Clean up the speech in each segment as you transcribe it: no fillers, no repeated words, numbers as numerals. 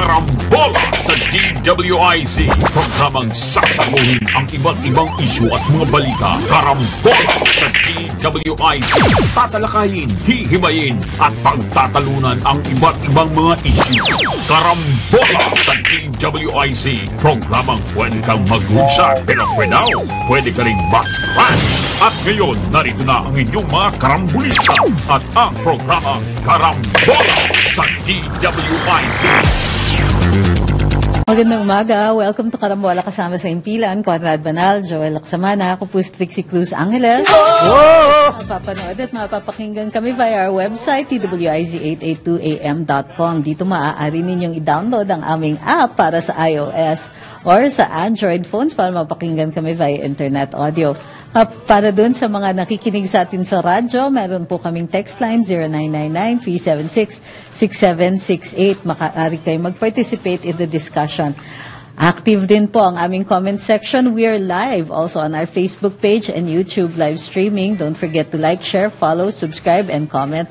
Karambola sa DWIZ. Programang sasaguhin ang iba't ibang isyu at mga balita. Karambola sa DWIZ. Tatalakayin, hihimayin at pagtatalunan ang iba't ibang mga isyu. Karambola sa DWIZ. Programang pwede kang mag-unsa pero for now, pwede ka rin mas-crash. At ngayon, narito na ang inyong mga karambulista at ang programa Karambola sa DWIZ. Magandang umaga. Welcome to Karambola kasama sa Impilan, Conrad Banal, Joel Laksamana. Ako po si Trixie Cruz Angeles. Mapapanood at mapapakinggan kami via our website, twiz882am.com. Dito maaari ninyong i-download ang aming app para sa iOS or sa Android phones para mapakinggan kami via internet audio. Para dun sa mga nakikinig sa atin sa radyo, meron po kaming text line 0999-376-6768. Maaari kayo mag-participate in the discussion. Active din po ang aming comment section. We are live also on our Facebook page and YouTube live streaming. Don't forget to like, share, follow, subscribe, and comment.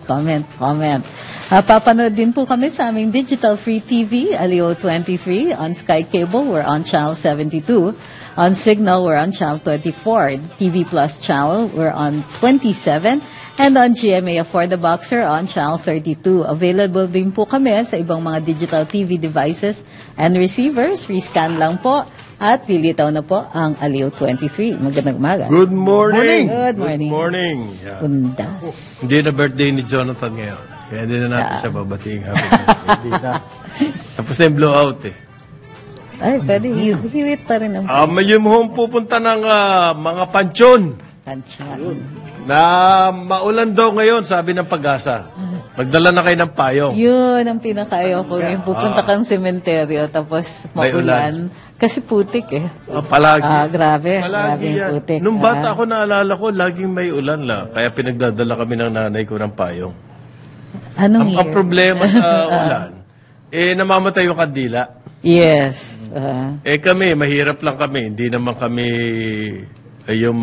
Papanood din po kami sa aming digital free TV, Alio 23. On Sky Cable, we're on channel 72. On Signal, we're on channel 24. TV Plus channel, we're on 27. And on GMA For the Boxer, on channel 32. Available din po kami sa ibang mga digital TV devices and receivers. Rescan lang po. At lilitaw na po ang Alio 23. Magandang umaga. Good morning. Good morning. Good morning. Yeah. Undas. Hindi na birthday ni Jonathan ngayon. Kaya hindi na natin siya babating happy birthday. Hindi na. Tapos na yung blowout eh. Ay, pwede. Hiwit pa rin ang Mayroon hong pupunta ng mga pansyon. pansyon. Na maulan daw ngayon, sabi ng Pag-asa. Magdala na kayo ng payong. Yun ang pinakaayaw ko. Yung pupunta kang sementeryo tapos May maulan. Kasi putik eh. Palagi. Grabe. Palagi Grabe yung yan. putik. Nung bata ako, naalala ko, laging may ulan la. Kaya pinagdadala kami ng nanay ko ng payong. Anong Ang problema sa ulan, namamatay yung kandila. Yes. Kami, mahirap lang kami. Hindi naman kami yung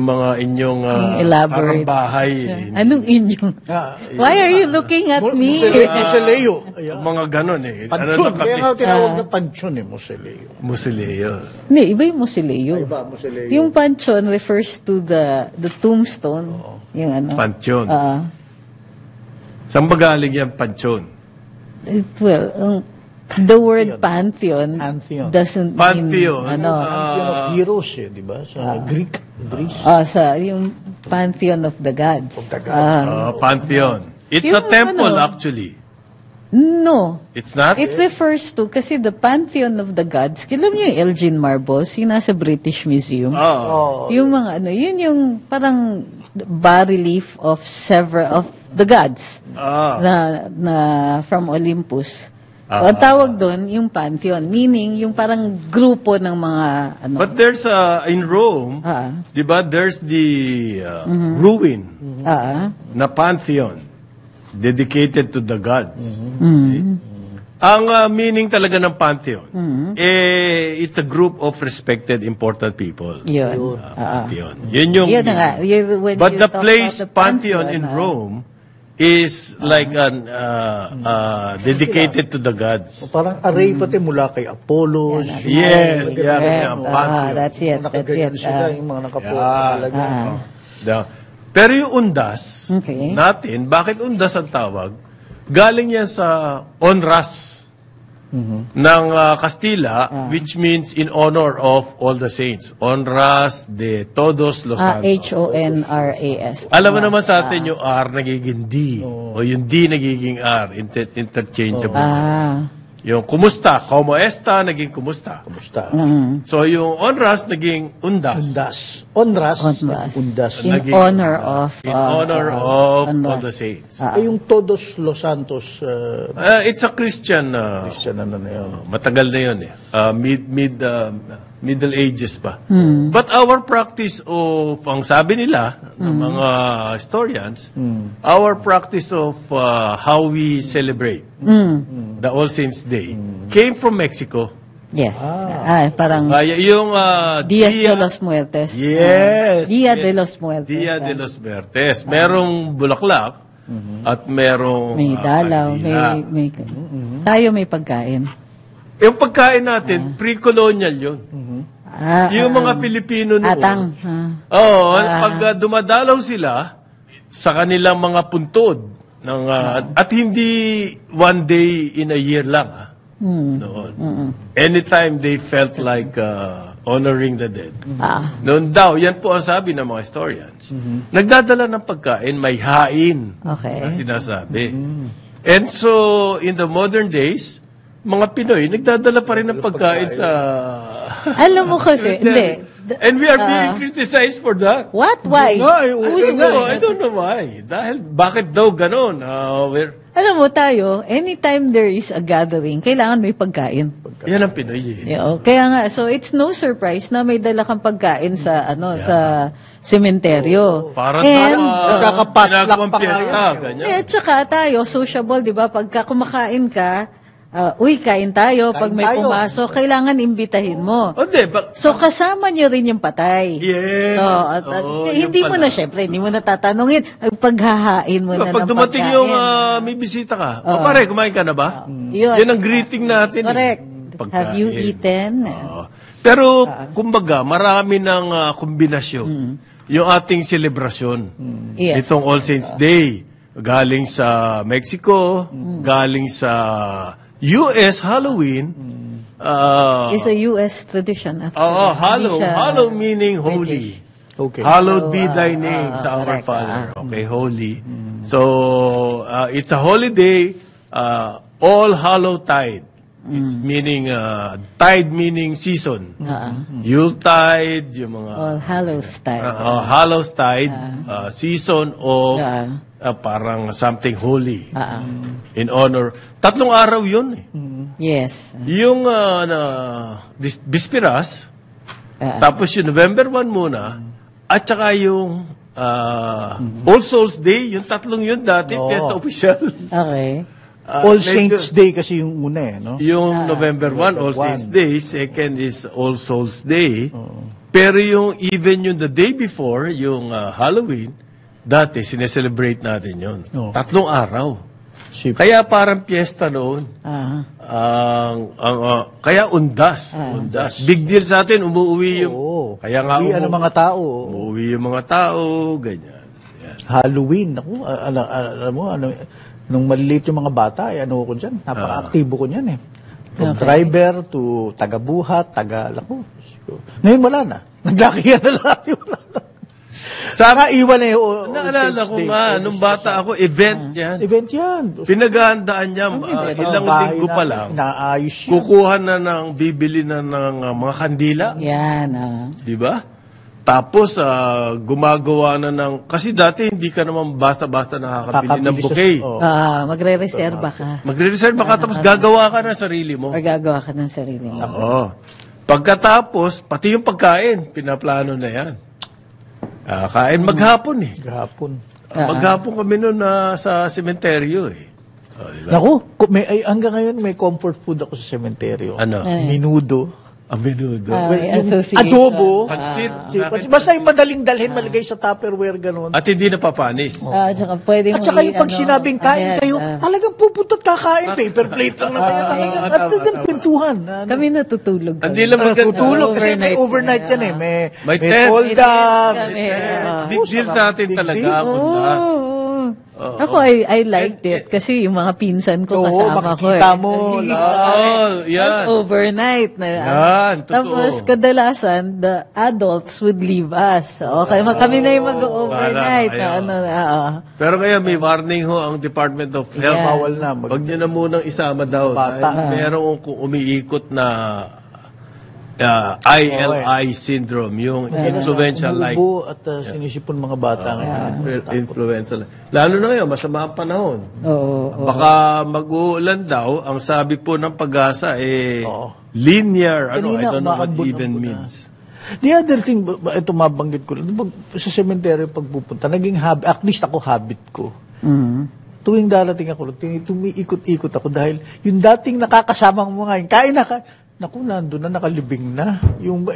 mga inyong elaborate. parang bahay. Anong inyong? Why are you looking at me? Musileo. Mga ganon eh. Pansyon. Ano Kaya nga tinawag na pansyon eh, musileo. Musileo. Hindi, iba yung musileo. Iba, musileo. Yung pansyon refers to the tombstone. Yung ano. Pansyon. Saan ba galing yan, pansyon? Well, the word pantheon doesn't Pantheon. mean, Pantheon of heroes eh, di ba? Sa Greece. sa yung pantheon of the gods. Pantheon. It's a Yung temple, ano? actually. No. It's not? It refers to, kasi the pantheon of the gods, alam niyo yung Elgin Marbos, yung nasa British Museum? Yung mga yun yung parang bas-relief of several of the gods na from Olympus. Ang tawag doon, yung pantheon, meaning yung parang grupo ng mga But there's in Rome, di ba, there's the ruin na pantheon dedicated to the gods. Ang meaning talaga ng pantheon, it's a group of respected, important people. Yun. Pantheon. Yun yung Yun na nga. When But you the talk place about the pantheon in Rome is like dedicated to the gods. Parang array pati mula kay Apollo. Yes, yeah, pantheon. That's it. Nakaganyan sila, yung mga nakapoto talaga. Pero yung undas Okay. natin, bakit undas ang tawag? Galing yan sa onras ng Kastila, which means in honor of all the saints. Honras de todos los santos. Honras. Alam mo naman sa atin yung R nagiging D. O yung D nagiging R. Interchangeable. Yung kumusta, como esta, naging kumusta. So yung onras naging undas. Onras. In honor of all the saints. Yung Todos los Santos. It's a Christian. Christian ano na yun. Matagal na yun eh. Middle Ages pa. But our practice of, ang sabi nila, ng mga historians, our practice of how we celebrate the All Saints Day came from Mexico. Yes. Parang Yung Días de los Muertes. Yes. Dia de los Muertes. Dia de los Muertes. Merong bulaklak at merong May dalaw, kandila. tayo may pagkain. Yung pagkain natin, pre-colonial yun. Yung mga Pilipino noon. Atang. Pag dumadalaw sila sa kanilang mga puntod, at hindi one day in a year lang. Noon. Anytime they felt like honoring the dead. Noon daw, yan po ang sabi ng mga historians. Nagdadala ng pagkain, may hain Okay. na sinasabi. And so, in the modern days, mga Pinoy, nagdadala pa rin ng pagkain sa... Alam mo kasi, hindi. And we are being criticized for that. What? Why? I don't know why. Dahil, bakit daw ganon? Alam mo tayo, anytime there is a gathering, kailangan may pagkain. Yan ang Pinoy eh. Kaya nga, so it's no surprise na may dala kang pagkain sa sa sementeryo. Para And, ginagawang piyesta. Ganyan. at saka tayo, sociable, di ba? Pagka kumakain ka, kain tayo. Pag may tayo. pumasok, kailangan imbitahin mo. But, So, kasama niyo rin yung patay. Yes. So, hindi yung mo pala. na, syempre, hindi mo na tatanungin. Paghahain mo na pag ng dumating pagkain. yung may bisita ka, pare, kumain ka na ba? Yun. Yan ang greeting natin. Correct. Pagkain. Have you eaten? Pero, kumbaga, marami ng kombinasyon. Yung ating selebrasyon. Yes. Itong All Saints Day. Galing sa Mexico, galing sa US Halloween. It's a U.S. tradition. Actually. Hallow. Hindi siya Hallow meaning holy. Okay. Hallowed be thy name sa our correct. Father. Okay, holy. So, it's a holiday, All Hallow Tide. It's meaning, tide meaning season. Yuletide, yung mga... All Hallows time. Hallows Tide, season of parang something holy. In honor. 3 araw yun eh. Yes. Yung Bisperas, tapos yung November 1 muna, at saka yung All Souls Day, yung 3 yun dati, Fiesta Official. Okay. All Saints Day kasi yung una no? Yung November 1, All Saints Day. Second is All Souls Day. Pero yung even yung the day before, yung Halloween, dati, sineselebrate natin yun. 3 araw. Kaya parang piyesta noon. Kaya undas. Big deal sa atin, umuwi yung... Kaya nga Uwi ang mga tao. Umuwi yung mga tao, ganyan. Yan. Halloween, ako, alam mo, nung maliliit yung mga bata, ano ko dyan, napaka-aktibo ko niyan eh. From driver to taga-buhat, Ngayon wala na. Naglakihan na lahat yung wala na. Sana iwan na yung Naalala ko nga, nung bata ako, event yan. Event yan. Pinaghahandaan niya, ilang linggo pa lang. Inaayos yan. Kukuha na bibili na ng mga kandila. Yan. Di ba? Tapos, gumagawa na ng... Kasi dati, hindi ka naman basta-basta nakakabili ng bouquet. Magre-reserva ka. Magre-reserve ka, tapos gagawa ka na sarili mo. Or gagawa ka ng sarili mo. Oo. Pagkatapos, pati yung pagkain, pinaplano na yan. Kain maghapon eh. Gahapon. Maghapon kami noon sa sementeryo eh. Diba? Naku, hanggang ngayon may comfort food ako sa sementeryo. Ano? Menudo. A menudo. Adobo. Pansit. Basta yung madaling dalhin, malagay sa Tupperware, gano'n. At hindi napapanis. Tsaka pwede At saka yung pag sinabing kain kayo, talagang pupunta at kakain. Paper plate lang naman yan. At talagang pintuhan. Kami natutulog. Hindi lang maganda. Tutulog kasi may overnight yan eh. May tent. tolda. Big deal sa atin talaga. Bundas. Ako, I liked it kasi yung mga pinsan ko kasama ko. Makikita mo. Yan. Overnight. Yan, totoo. Tapos, kadalasan, the adults would leave us. Okay, kami na yung mag-overnight. Pero kaya may warning ho ang Department of Health. Bawal na. Huwag nyo na munang isama daw. Bata. Merong umiikot na ILI syndrome, yung influenza like. At sinisipon mga bata. Influenza. Lalo na ngayon, masama ang panahon. Baka mag-uulan daw, ang sabi po ng Pag-asa linear, I don't know what even means. The other thing, ito mabanggit ko lang, sa cemetery pagpupunta, naging habit, at least ako habit ko. Tuwing darating ako, tumiikot-ikot ako dahil yung dating nakakasamang mga yun, kain na naku, nandun na, nakalibing na.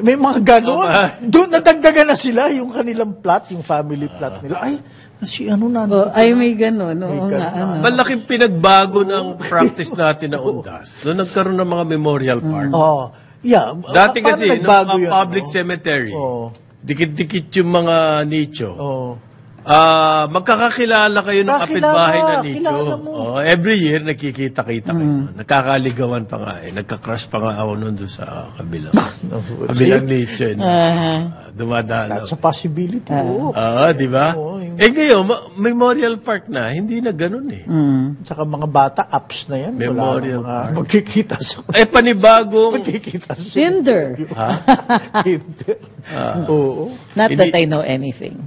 May mga gano'n. Doon, nadagdagan na sila, yung kanilang plot, yung family plot nila. Ay, Si ano na? Ay, may gano'n. Oo nga, ano. Malaking pinagbago ng practice natin na undas. Doon nagkaroon ng mga memorial park. Oh, yeah. Dati Paano kasi, nung nagbago mga yun, public no? cemetery, Oo. dikit-dikit yung mga nicho. Oh. Magkakakilala kayo ng kapitbahay na nicho. kilala mo. Every year, nakikita-kita kayo. Nagkakaligawan pa nga eh. Nagka-crush pa nga ako nun doon sa kabilang. Kabilang nicho. Dumadalaw. That's a possibility. Oo. Di ba? Oo, Ngayon, memorial park na, hindi na ganun eh. Tsaka mga bata, apps na yan. Memorial Wala park. mga magkikita sa... Panibagong... Magkikita sa... Tinder. Tinder. Oo. Not that I know anything.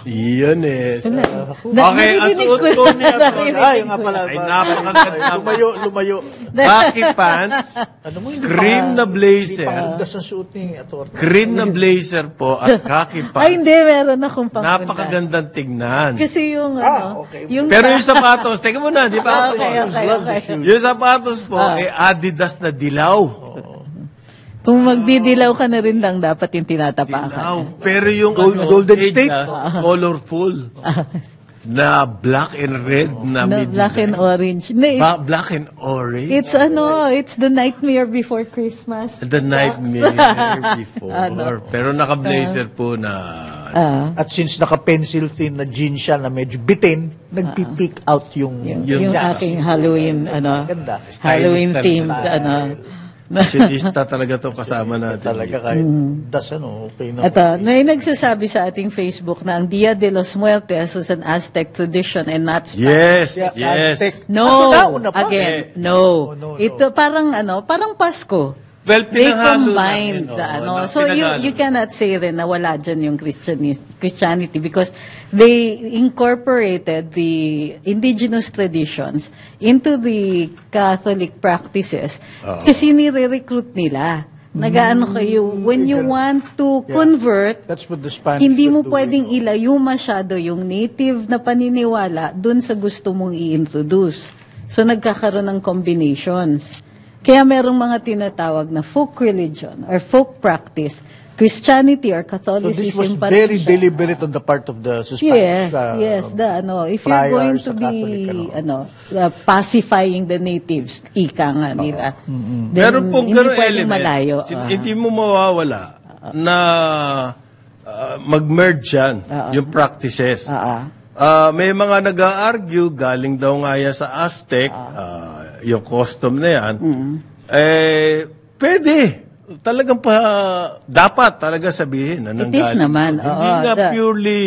Iyon eh. Okay, asuot ko niya. Ay, nga pala. Ay, napakaganda. Lumayo. Khaki pants, Ano mo, cream na blazer, Pangundas ang suot ni Ator. cream na blazer po at khaki pants. Ay, hindi. Meron akong pangundas. Napakagandang tignan. Kasi yung, okay. yung... Pero yung sapatos, teka muna, di ba? Okay. Yung sapatos po, Adidas na dilaw. Kung magdidilaw ka na rin lang, dapat yung tinatapakan. Dilaw. Pero yung Golden State. colorful. Na black and red na No, black and orange. No, Black and orange. it's the nightmare before Christmas. The nightmare before. Pero naka-blazer po na... At since naka-pencil thin na jeans siya na medyo bitin, nagpipick out yung Yung jazz. aking Halloween, Ganda. Halloween Stylish themed, Fashionista talaga to kasama natin. Talaga kahit das okay na. Ito, may nagsasabi sa ating Facebook na ang Dia de los Muertos was an Aztec tradition and not Spanish. Yes. No, nauna pa. again, no. Ito parang parang Pasko. Well, They pinahalo combined namin, So you cannot say rin na wala dyan yung Christianity because they incorporated the indigenous traditions into the Catholic practices kasi nire-recruit nila. Nagaano kayo, when you want to convert, That's what the Spanish hindi mo were doing. pwedeng ilayo masyado yung native na paniniwala dun sa gusto mong i-introduce. So nagkakaroon ng combinations. Kaya merong mga tinatawag na folk religion or folk practice, Christianity or So Catholicism. this was pa rin very siya. deliberate on the part of the Spanish. Yes. If you're going priors to sa be Catholic, pacifying the natives, ika nga nila. Then, Meron pong hindi gano'ng pwedeng element. malayo. Hindi mo mawawala na mag-merge yan, yung practices. May mga nag-a-argue, galing daw nga yan sa Aztec, yung custom na yan, pwede. Talagang dapat talaga sabihin na It is nanggaling. naman. Hindi nga purely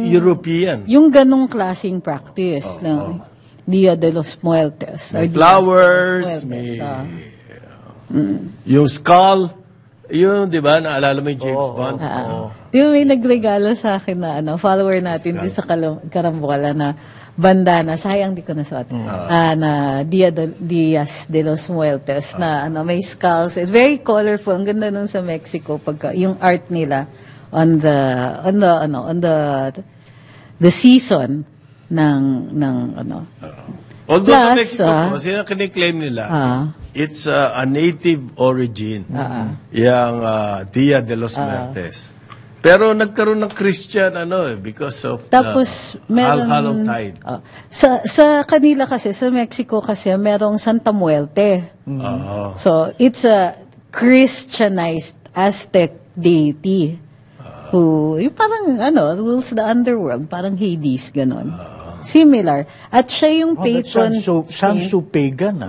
European. Yung ganong klaseng practice ng Dia de los Muertos. May flowers, may yung skull, yun, di ba? Naalala mo yung James Bond? Di ba may nagregalo sa akin na follower natin din sa Karambola na bandana, sayang di ko nasuot, na Dias de los Muertos, na may skulls. Very colorful. Ang ganda nun sa Mexico, pagka, yung art nila on the season ng Although sa Plus, Mexico po, sila kiniklaim nila, it's a native origin. Yung Dia de los Muertos. Pero nagkaroon ng Christian because of tapos meron Hallowtide. sa kanila kasi sa Mexico kasi merong Santa Muerte. So it's a Christianized Aztec deity who yung parang rules the underworld, parang Hades ganon. Similar. At siya yung patron sounds so pagan,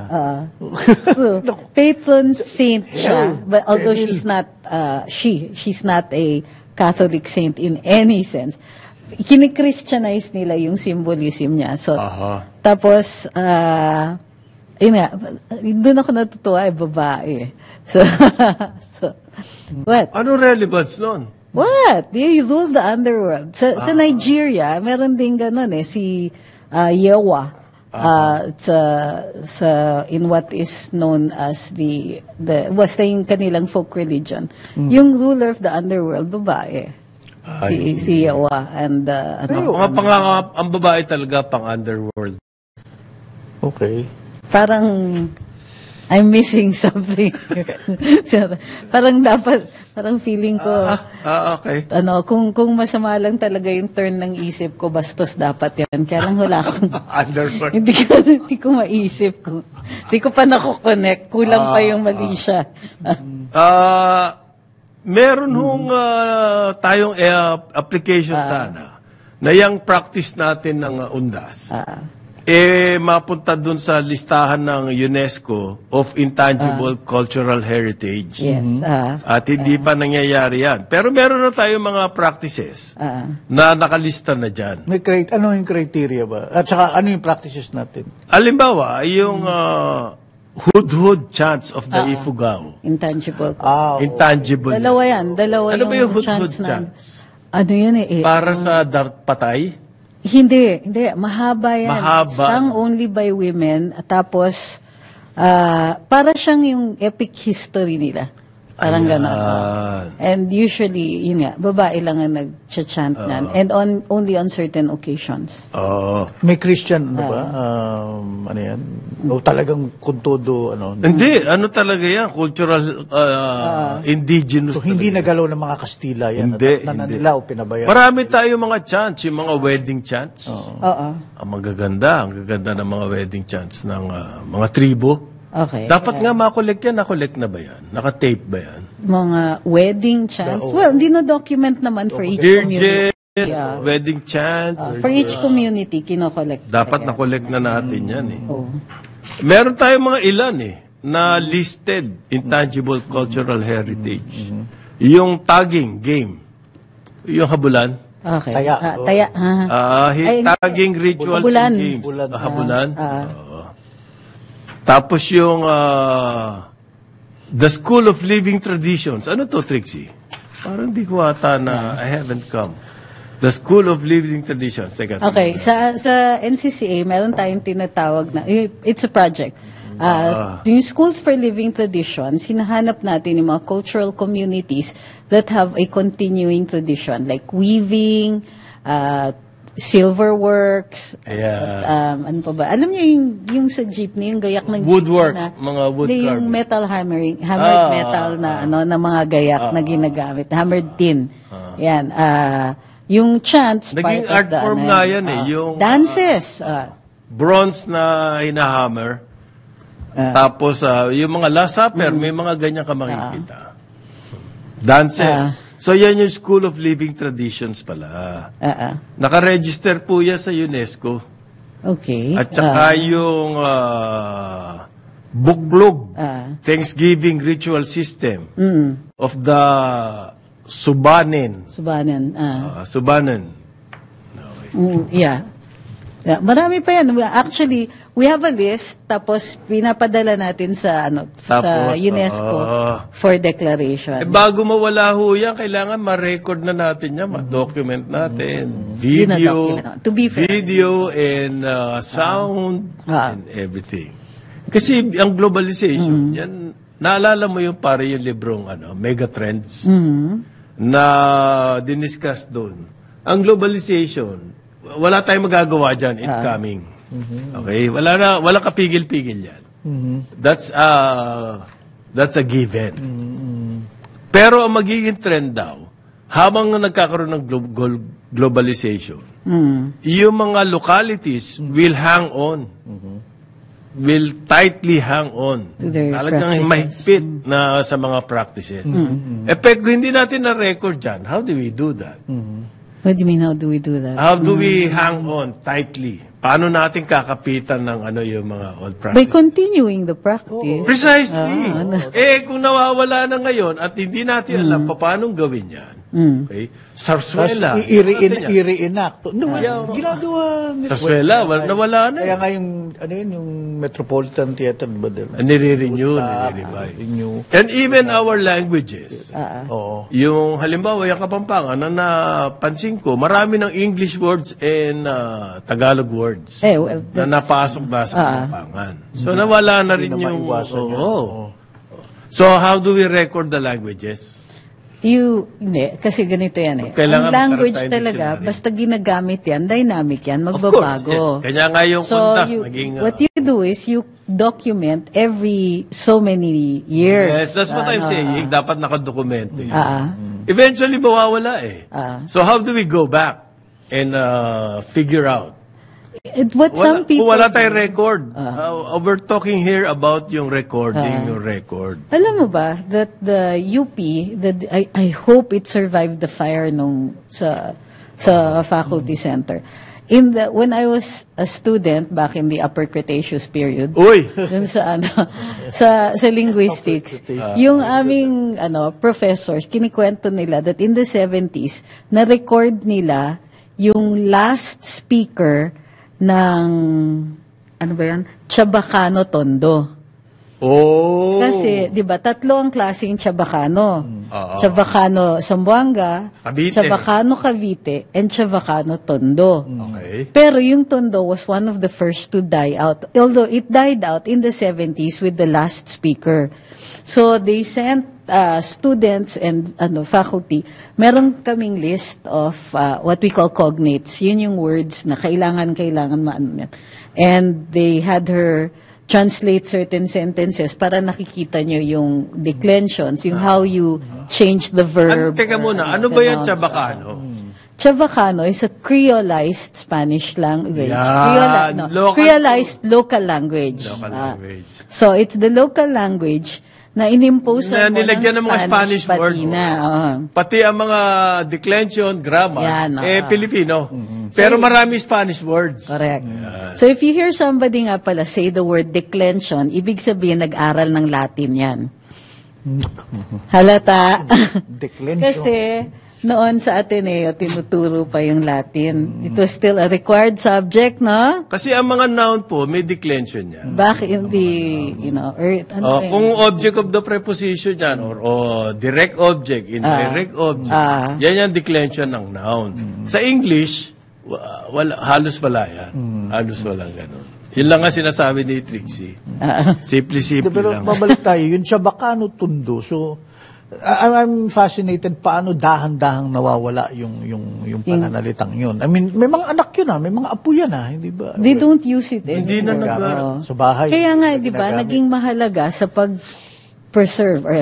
patron saint siya. But although she's not she's not a Catholic saint in any sense. Kini-Christianize nila yung symbolism niya. So tapos yun nga, doon ako natutuwa babae. So what? Ano relevance nun? What? They rule the underworld. Sa Nigeria, meron din ganun si Yewa. In what is known as basta yung kanilang folk religion. Yung ruler of the underworld, babae. Si Yewa. And, ang babae talaga pang underworld. Okay. Parang, I'm missing something. parang feeling ko, Okay. kung masama lang talaga yung turn ng isip ko, bastos dapat yan. Kaya lang wala akong, hindi ko maisip ko. Hindi ko pa nakukonect. Kulang pa yung mali siya. Meron hong tayong application sana na yung practice natin ng UNDAS. Mapunta dun sa listahan ng UNESCO of Intangible Cultural Heritage. Yes. At hindi pa nangyayari yan. Pero meron na tayong mga practices na nakalista na dyan. Ano yung criteria ba? At saka ano yung practices natin? Halimbawa, yung hudhud chants of the Ifugao. Intangible. Intangible. Dalawa yan. Ano ba yung hudhud chants? Ano yun eh? Para sa patay? Hindi. Mahaba yan. Mahaba. Sung only by women. Tapos, para siyang yung epic history nila. Parang gano'n. And usually, yun nga, babae lang ang nag-chant nan. And only on certain occasions. May Christian, ano ba? Ano yan? O talagang kuntodo, ano? Hindi. Ano talaga yan? Cultural, indigenous. So, hindi nagalaw ng mga Kastila yan? Hindi. Nila o pinabayaan? Marami tayo mga chants, yung mga wedding chants. Oo. Ang magaganda ng mga wedding chants ng mga tribo. Okay. Dapat nga makolek yan. Nakolek na ba yan? Nakatape ba yan? Mga wedding chants. Well, hindi no-document naman for each community. Wedding chants. For each community, kinokollect. Dapat nakolek na natin yan eh. Meron tayong mga ilan na listed intangible cultural heritage. Yung tagging game. Yung habulan. Okay. Taya. Tagging rituals habulan. and games. Habulan. Tapos yung the School of Living Traditions. Ano to, Trixie? Parang di ko ata na I haven't come. The School of Living Traditions. Teka, Okay. Sa NCCA, meron tayong tinatawag na, it's a project. Yung Schools for Living Traditions, hinahanap natin yung mga cultural communities that have a continuing tradition, like weaving, silverworks, ano pa ba? Alam niyo yung sa jeepney, yung gayak ng woodwork, jeepney na, mga wood yung carving. metal hammered metal na na mga gayak na ginagamit, hammered tin. Yan. Yung chants, naging part art of the, form nga yan yung dances. bronze na hinahammer. Tapos yung mga Last Supper, may mga ganyan ka makikita. Dances. So, yan yung School of Living Traditions pala. Nakaregister po yan sa UNESCO. Okay. At saka yung Buklog, Thanksgiving Ritual System of the Subanen. Subanen. Yeah. Marami pa yan. Actually, we have a list, tapos pinapadala natin sa sa UNESCO for declaration. Bago mawala ho yan, kailangan ma-record na natin yan, ma-document natin. Video, to be fair, video and sound and everything. Kasi ang globalization, yan, naalala mo yung pare yung librong Megatrends na diniscuss doon. Ang globalization, wala tayong magagawa dyan. It's coming. Okay? Wala kapigil-pigil yan. That's a given. Pero ang magiging trend daw, habang nagkakaroon ng globalization, yung mga localities will hang on. Will tightly hang on. Talagang mahigpit na sa mga practices. Kung hindi natin na-record dyan, how do we do that? What do you mean, how do we do that? How do we hang on tightly? Paano natin kakapitan ng yung mga old practice? By continuing the practice. Precisely. Kung nawawala na ngayon at hindi natin alam paano gawin yan, okay? Sarsuela. I-reenact. Ginagawa. Sarsuela, nawala na. Kaya nga yung Metropolitan Theater, ba din? Nire-renew, nire-revive. And even our languages. Yung halimbawa, yung Kapampangan, na napansin ko, marami ng English words and Tagalog words na napasok na sa Kapampangan. So, nawala na rin yung... So, how do we record the languages? hindi, kasi ganito yan eh. Kailangan Ang language magkaroon tayo ng talaga, dictionary. basta ginagamit yan, dynamic yan, Of course, magbabago. yes. Kanya nga yung Ondas naging... what you do is you document every so many years. Yes, that's what I'm saying. Dapat nakadokumento. Ah. Eventually, mawawala eh. Ah. So how do we go back and figure out? What some people... Kung wala tayong record. We're talking here about yung recording, yung record. Alam mo ba that the UP, I hope it survived the fire sa faculty center. When I was a student back in the Upper Cretaceous period, Uy! dun sa sa linguistics, yung aming professors kinikwento nila that in the 70s na-record nila yung last speaker ng Chabacano Tondo. Oh! Kasi, di ba, tatlo ang klaseng Chabacano. Chabacano Zamboanga, Cavite. Chabacano Cavite, and Chabacano Tondo. Okay. Pero yung Tondo was one of the first to die out. Although it died out in the 70s with the last speaker. So they sent students and faculty. Meron kaming list of what we call cognates. Yun yung words na kailangan maano yan. And they had her translate certain sentences para nakikita nyo yung declensions, yung how you change the verb. Teka muna, ano ba yan, Chabacano? Chabacano is a creolized Spanish language. Yan. Creolized local language. Local language. So, it's the local language na inimpose Na nilagyan ng mga Spanish words. patina. Pati ang mga declension, grammar, Yan, Pilipino. Pero marami Spanish words. Correct. So, if you hear somebody nga pala say the word declension, ibig sabihin nag-aral ng Latin yan. Halata. Declension. Kasi noon sa Ateneo, tinuturo pa yung Latin. It was still a required subject, no? Kasi ang mga noun po, may declension yan. Back in the, earth. Kung object of the preposition yan, or direct object, indirect object, yan yung declension ng noun. Sa English, halos wala yan. Halos walang ganun. Yun lang nga sinasabi ni Trixie. Simple-simple Pero lang. babalik tayo, yung Chabacano Tondo, so I'm fascinated paano dahan-dahang nawawala yung pananalitang yun. I mean, may mga anak yun may mga apo yan hindi ba? They don't use it Hindi na anymore. Sa bahay. Kaya nga, di ba, naging mahalaga sa pag-preserve or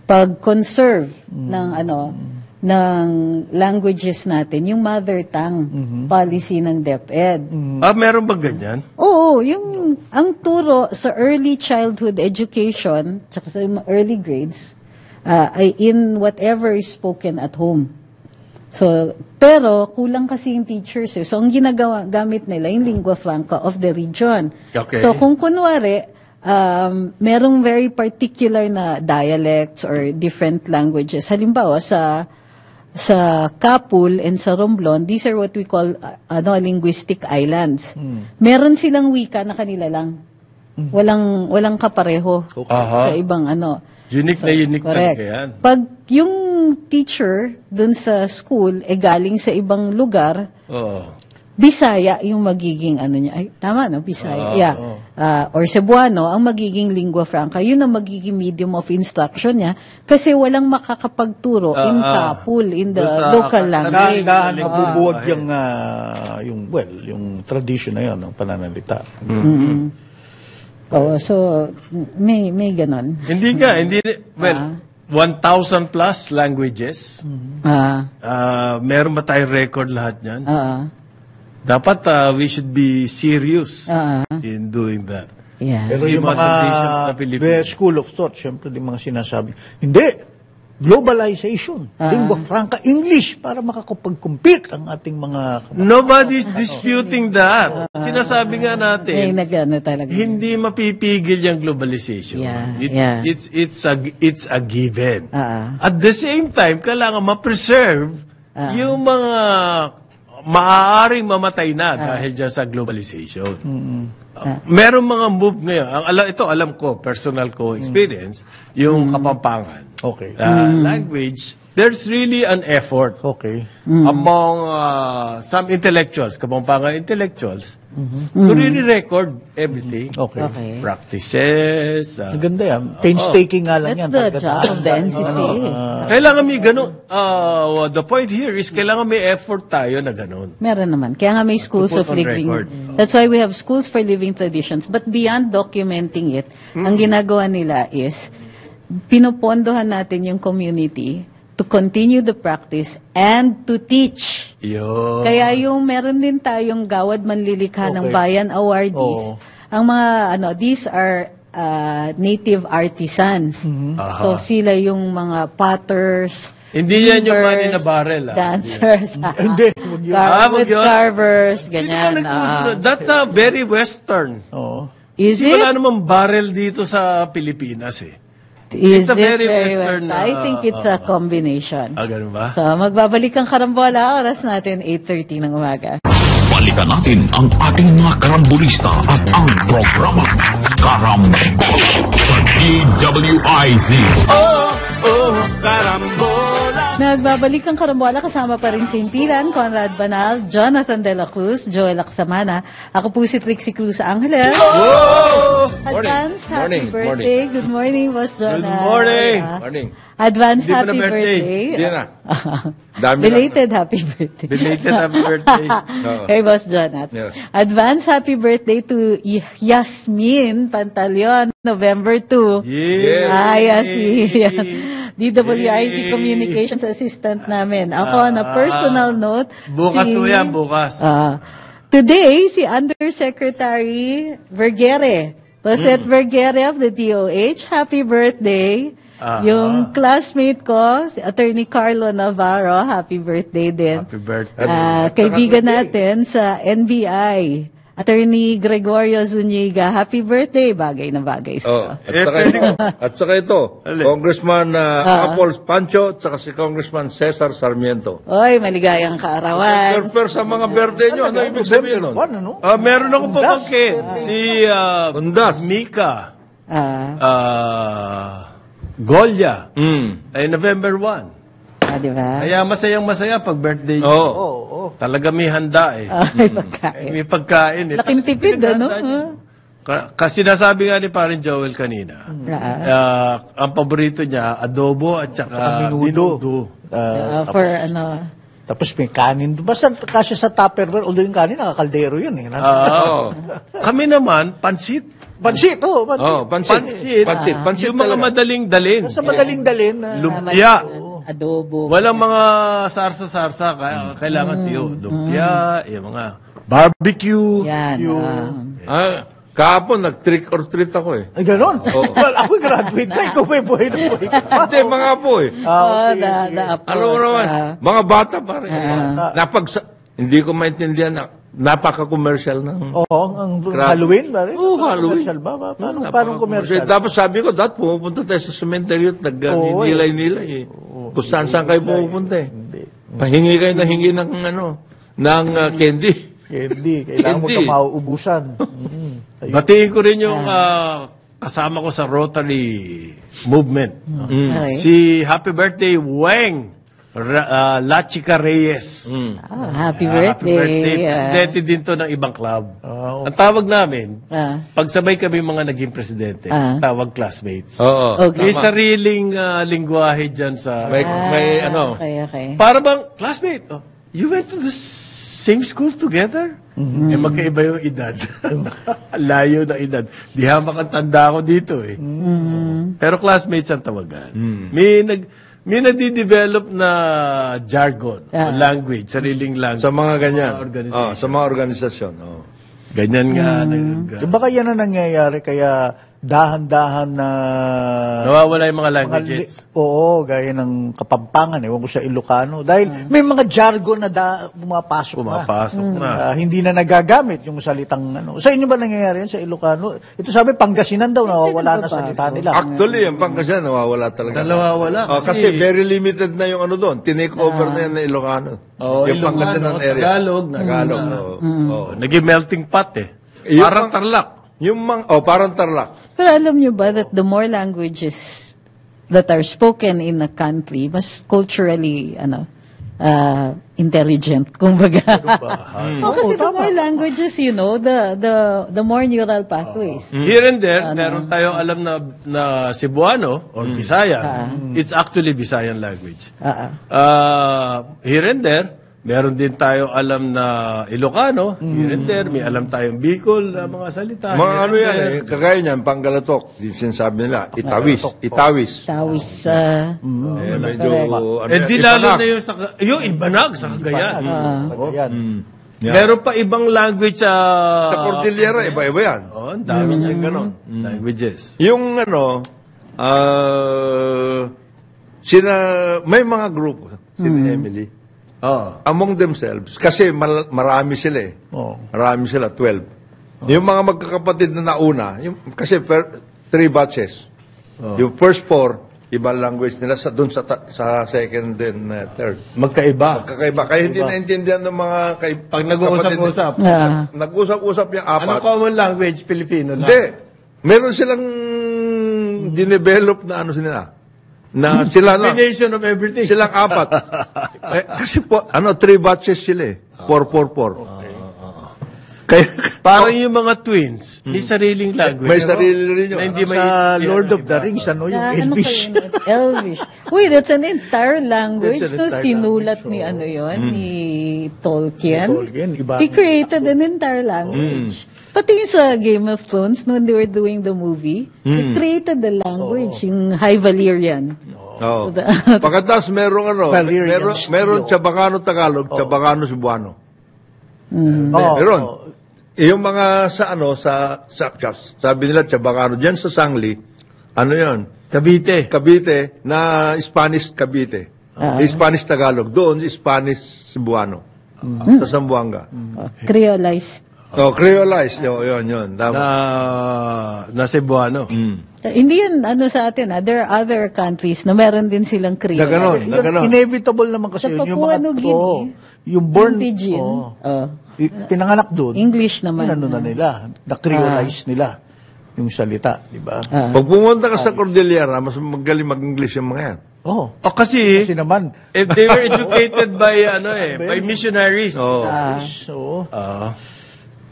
pag-conserve ng languages natin, yung mother tongue policy ng DepEd. Meron ba ganyan? Oo, ang turo sa early childhood education, tsaka sa early grades, ay in whatever is spoken at home. So, pero kulang kasi yung teachers So, ang gamit nila yung lingua franca of the region. Okay. So, kung kunwari, merong very particular na dialects or different languages. Halimbawa, sa Kapul and sa Romblon, these are what we call linguistic islands. Meron silang wika na kanila lang. Walang kapareho sa ibang Unique na unique correct. talaga yan. Pag yung teacher dun sa school galing sa ibang lugar, Bisaya yung magiging niya. Ay, tama no, Bisaya. Or Cebuano ang magiging lingua franca. Yun ang magiging medium of instruction niya kasi walang makakapagturo in Kapul, in the local language. Dahan nabubuwag yung tradition na yun, ng pananalita. So may ganon. Hindi 1,000 plus languages. Meron ba tayong record lahat niyan? Dapat we should be serious in doing that. Yeah. Pero yung traditions na Pilipino. school of thought, syempre yung mga sinasabi, hindi, globalization, lingua franca, English, para makakapag-compete ang ating mga... Nobody's disputing that. Sinasabi nga natin, talaga. hindi mapipigil yung globalization. It's a given. At the same time, kailangan ma-preserve yung mga maaaring mamatay na dahil dyan sa globalization. Merong mga move ngayon. Alam ko, personal ko experience, yung Kapampangan. Okay. Language there's really an effort Okay. among some intellectuals, Kapampangan intellectuals, to really record everything. Okay. Okay. Practices. Maganda yan. Painstaking nga lang That's yan. the Talaga. job of the NCC. Kailangan may ganun. The point here is kailangan may effort tayo na ganun. Meron naman. Kaya nga may schools To of put on living. record. That's why we have schools for living traditions. But beyond documenting it, ang ginagawa nila is pinopondohan natin yung community to continue the practice and to teach. Yun. Kaya yung meron din tayong Gawad Manlilikha ng Okay. Bayan awardees. Oo. Ang mga these are native artisans. So sila yung mga potters, Hindi yan yung weavers, money na barrel. dancers, Hindi. Huwag yun. with wag yun. carvers, Sino ba ganyan. nag-uso? That's a very Western. Oo. Is Kasi it? wala namang barrel dito sa Pilipinas eh. Is It's a it very very Western, West? I think it's a combination. Ganun ba? So, magbabalik ang karambola. Oras natin, 8:30 ng umaga. Balikan natin ang ating mga karambulista at ang programa Karambola sa DWIZ. Nagbabalik ang karambola, kasama pa rin si Impilan, Conrad Banal, Jonathan De La Cruz, Joel Aksamana. Ako po si Trixie Cruz Angeles. Advance happy birthday. Good morning, Boss Jonah. Good morning. Morning. Advance Hindi pa happy na birthday. birthday. Hindi na. Dami na. Belated happy birthday. Belated happy birthday. Hey, Boss Jonathan. Yes. Advance happy birthday to Yasmin Pantaleon, November 2. Yay! Yasmin. DWIC Communications Assistant namin. Ako, na personal note. Bukas po yan, bukas. Today, si Undersecretary Vergere, Rosette Vergere of the DOH, happy birthday. Yung classmate ko, si Attorney Carlo Navarro, happy birthday din. Happy birthday. Kaibigan natin sa NBI, Attorney Gregorio Zuniga, happy birthday. Bagay na bagay sa At saka ito, Congressman Apol Pancho, at saka si Congressman Cesar Sarmiento. Oy, maligayang kaarawan. Pero sa mga birthday nyo, ano ibig sabihin nun? Ano? Meron ako pamangkin. Si Undas. Mika. Golya. Ay November 1. Di ba? Kaya masayang-masaya pag birthday niyo. Oo. Talaga may handa eh. Ay, pagkain. May pagkain eh. Laking tipid, ano? Kasi nasabi nga ni Parin Joel kanina, ang paborito niya, adobo at saka minudo. For ano... Tapos may kanin. Basta kasi sa Tupperware, although yung kanin, nakakaldero yun eh. Kami naman, pansit. Pansit, oo. Pansit. Yung mga madaling dalin. Basta madaling dalin. Lumpia. Adobo. Walang mga sarsa-sarsa. Kailangan tiyo. Lumpia, yung mga barbecue. Yan. Kahapon, nag-trick or treat ako eh. Ay, ganon. Well, ako graduate na. Ikaw may buhay na buhay ka pa. Hindi, mga apo eh. The approach. Alam mo naman, mga bata pa rin. Hindi ko maintindihan na napaka-commercial ng... Oo, ang Halloween ba rin? Oo, Halloween. Commercial ba? Parang commercial? Tapos sabi ko, pumupunta tayo sa cemetery at nag-nilay-nilay eh. Kung saan kayo pumupunta eh. Pahingi kayo na hingi ng candy. Hindi. Kailangan mo ito mauubusan. Batiin ko rin yung kasama ko sa Rotary Movement. Okay. Si Happy Birthday, Weng Lachica Reyes. Happy birthday. Happy birthday. Presidente din to ng ibang club. Ang tawag namin, pagsabay kami mga naging presidente, tawag classmates. Oo. Okay. May sariling lingwahe dyan sa... May ano. Okay. Para bang, classmate, you went to the same school together? Eh, magkaiba yung edad. Layo na edad. Di hamak ang tanda ko dito eh. Pero classmates ang tawagan. May nagdi-develop na jargon, language, sariling language. Sa mga ganyan. Organization. Sa mga organisasyon. Ganyan nga. Baka yan ang nangyayari, kaya dahan-dahan na... Nawawala yung mga languages. Oo, gaya ng Kapampangan, ewan ko sa Ilocano. Dahil may mga jargon na pumapasok na. Hindi na nagagamit yung salitang... Sa inyo ba nangyayari yan sa Ilocano? Ito sabi, Pangasinan daw, nawawala na salita nila. Actually, yung Pangasinan, nawawala talaga. Nawawala. Kasi very limited na yung doon. Tinake over na yan na Ilocano. Yung Pangasinan area. Tagalog. Naging melting pot eh. Parang Tarlac. Yung parang Tarlac. Pero alam nyo ba that the more languages that are spoken in a country, mas culturally, intelligent, kumbaga. Kasi the more languages, the more neural pathways. Here and there, meron tayong alam na Cebuano or Bisaya. It's actually Visayan language. Here and there, meron din tayo alam na Ilocano. Here and there, may alam tayong Bicol na mga salita. Mga ano yan kagaya niyan, Panggalatok, yung sinasabi nila, Itawis. Tawis. Medyo, di lalo na yung Ibanag sa Cagayan. Meron pa ibang language sa Cordillera, iba-iba yan. Ang dami niyang ganon. Languages. Yung may mga grupo, sina Emily, among themselves, kasi marami sila Marami sila, 12. Yung mga magkakapatid na nauna, kasi 3 batches. Yung first 4, ibang language nila doon sa second and third. Magkaiba. Kaya hindi naintindihan ng mga pag nag-uusap-usap. Nag-usap yung 4. Ano common language? Filipino lang? Hindi. Meron silang dinevelop na nila. Na sila lang. Combination of everything. Silang 4. Kasi 3 batches sila 4. Kaya, Parang yung mga twins, may sariling language. May sarili rin yun. Hindi Sa Lord of the Rings, yung Elvish. Elvish. Uy, that's an entire language. That's an entire sinulat language, ni Tolkien. Iba. He created an entire language. Pati yung sa Game of Thrones, when they were doing the movie, he created the language, yung High Valyrian. Oh. Pagkatas meron meron Chabacano Tagalog, Chabacano Cebuano. Meron. Yung mga sabi nila Chabacano diyan sa Sangli, ano 'yon? Cavite na Spanish Cavite. Spanish Tagalog, doon Spanish Cebuano. Sa Zamboanga. Creolized. Creolized. Yun. Na Cebuano. Hindi yan sa atin. There are other countries na meron din silang Creole. Na ganon. Inevitable naman kasi Sa yun. Papua New Guinea, yung born, Pidgin, pinanganak doon. English naman. Na nila, na-creolize nila yung salita, di ba? Pag pumunta ka sa Cordillera, mas magaling mag-English yung mga yan. Kasi naman, they were educated by missionaries.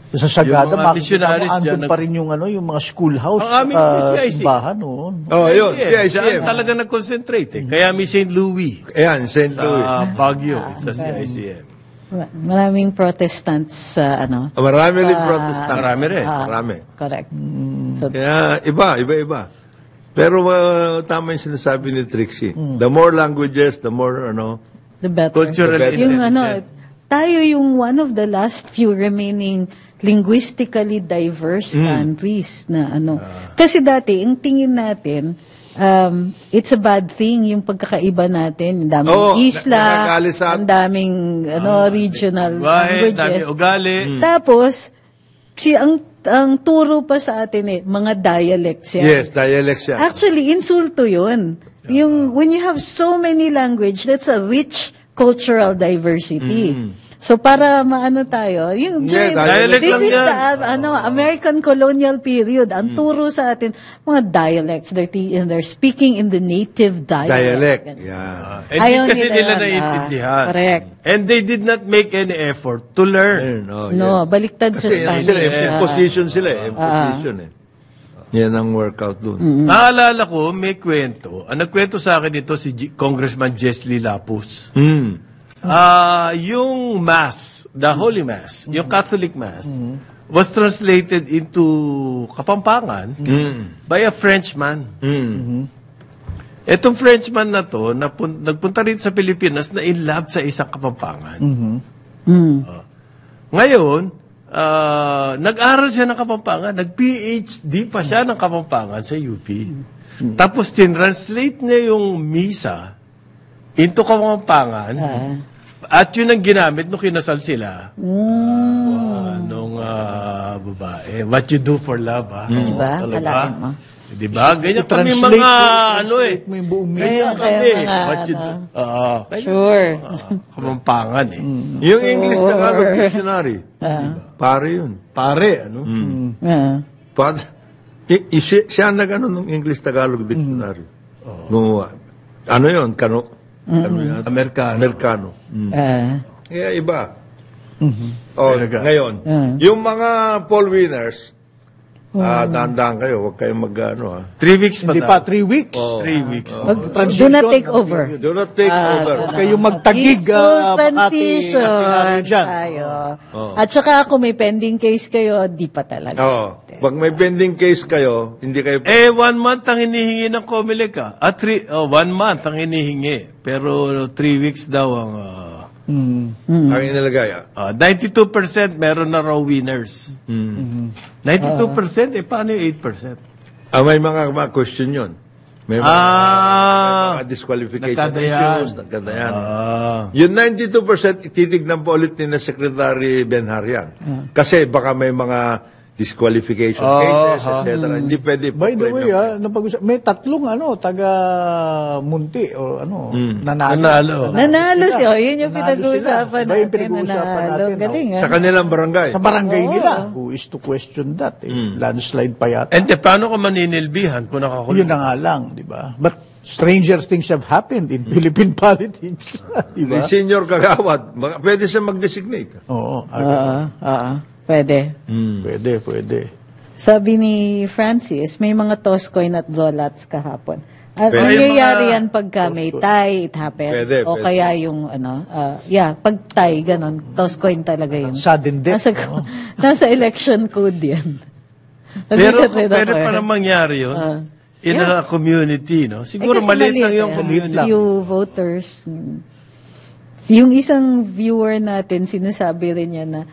sa Sagada, Yung mga missionaries andun pa rin yung mga schoolhouse, Ang aming CIC. simbahan noon. Yun. Diyan talaga nag-concentrate. Kaya may St. Louis. Ayan, St. Louis. Sa Baguio. It's a CICM. Maraming Protestants sa Marami rin Protestant. Marami rin. Marami. Correct. Kaya iba. Pero tama yung sinasabi ni Trixie. The more languages, the more The better. Cultural Yung intelligence. tayo yung one of the last few remaining linguistically diverse countries na Kasi dati, ang tingin natin, it's a bad thing yung pagkakaiba natin. Ang daming isla, ang daming regional languages. Daming ugali. Tapos, ang turo pa sa atin mga dialects yan. Yes, dialects yan. Actually, insulto yun. When you have so many language, that's a rich cultural diversity. So para maano tayo, dialect this lang is yan. the American colonial period. Ang turo sa atin, mga dialects, they're speaking in the native dialect. Yeah. Hindi kasi nila naiintindihan. Correct. And they did not make any effort to learn. No, baliktad sa Kasi Spanish. imposition sila imposition Yan ang workout dun. Naalala ko, may kwento. Ang nagkwento sa akin ito si Congressman Jesly Lapus. Yung Mass, the Holy Mass, yung Catholic Mass, was translated into Kapampangan by a Frenchman. Etong Frenchman na to, nagpunta rin sa Pilipinas na in love sa isang Kapampangan. Ngayon, nag-aral siya ng Kapampangan, nag-PhD pa siya ng Kapampangan sa UP. Tapos tinranslate niya yung misa into Kapampangan. At yun ang ginamit nung kinasal sila. Nung babae. What you do for love, Diba? Alain mo. Diba? Ganyan kami mga, mo yung buong Kaya kami. mga, What you do. Sure. Kapampangan Yung English Tagalog dictionary. Pare yun. Pare, Siya nag ng English Tagalog dictionary. Gumawa. Ano yun? Kano? Ano yun? Amerikano. Kaya iba. Ngayon, yung mga poll winners, dahan-dahan kayo, huwag kayong 3 weeks pa Hindi pa, 3 weeks. 3 weeks. Do not take over. do not take over. Huwag kayong magtagig. Peaceful Makati, transition dyan. tayo. At saka kung may pending case kayo, di pa talaga. Pag may pending case kayo, hindi kayo... 1 month ang hinihingi ng COMELEC 1 month ang hinihingi. Pero 3 weeks daw ang... ang inilagay. 92% meron na raw winners. 92%? Paano yung 8%? May mga question yun. May mga disqualification issues. Nagkadayan. Yung 92%, titignan po ulit ni na Secretary Benhar. Kasi baka may mga disqualification cases, etc. Hindi pwede. By the way, may tatlong taga-munti o nanalo. Nanalo siya. Yun yung pinag-uusapan natin. natin. Pinag-uusapan natin. Galing, Sa kanilang barangay. Sa barangay nila. Who is to question that? Landslide pa yata. And paano ka maninilbihan kung nakakulong? Yun na nga lang, di ba? But stranger things have happened in Philippine politics. Di ba? Senior kagawad, pwede siya mag-designate. Oo. Pwede. Pwede. Sabi ni Francis, may mga toss coin at draw lots kahapon. Pwede. Nangyayari yan pagka may tie, it happens. Pwede. Kaya yung, pag tie, ganon, toss coin talaga yun. Sudden death. Nasa election code yan. Pero pwede pa na mangyari yun. In a community, no? Siguro maliit lang yung community. Few voters. Yung isang viewer natin, sinasabi rin niya na,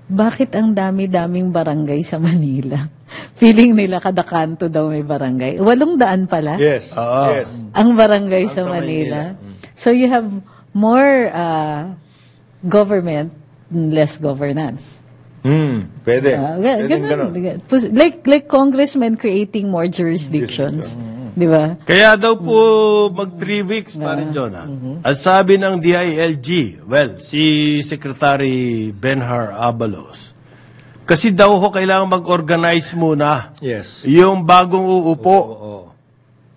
bakit ang dami-daming barangay sa Manila? Feeling nila kada kanto daw may barangay. 800 pala. Yes. Yes. Ang barangay sa Manila. So you have more government, less governance. Pwede. Ganun. Like congressmen creating more jurisdictions. Di ba? Kaya daw po mag 3 weeks pa rin, John. Ang sabi ng DILG, si Secretary Benhar Abalos, kasi daw ho kailangan mag-organize muna. Yes. Yung bagong uupo.